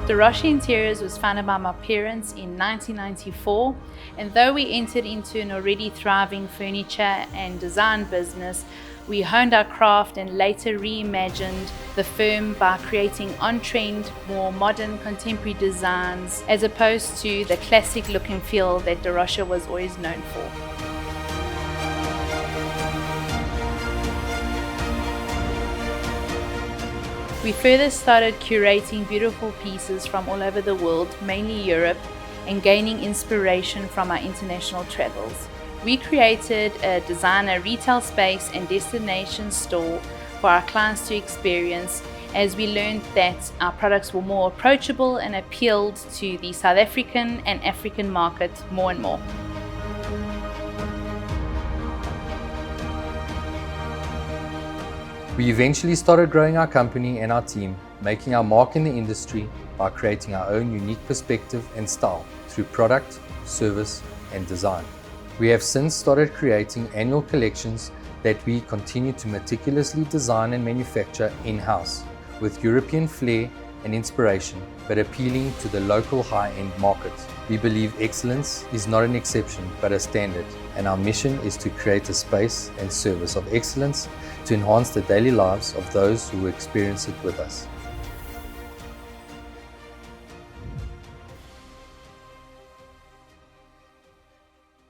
The Rocha Interiors was founded by my parents in 1994, and though we entered into an already thriving furniture and design business, we honed our craft and later reimagined the firm by creating on-trend, more modern, contemporary designs as opposed to the classic look and feel that the Rocha was always known for. We further started curating beautiful pieces from all over the world, mainly Europe, and gaining inspiration from our international travels. We created a designer retail space and destination store for our clients to experience, as we learned that our products were more approachable and appealed to the South African and African market more and more. We eventually started growing our company and our team, making our mark in the industry by creating our own unique perspective and style through product, service, and design. We have since started creating annual collections that we continue to meticulously design and manufacture in-house, with European flair and inspiration, but appealing to the local high-end market. We believe excellence is not an exception, but a standard, and our mission is to create a space and service of excellence to enhance the daily lives of those who experience it with us.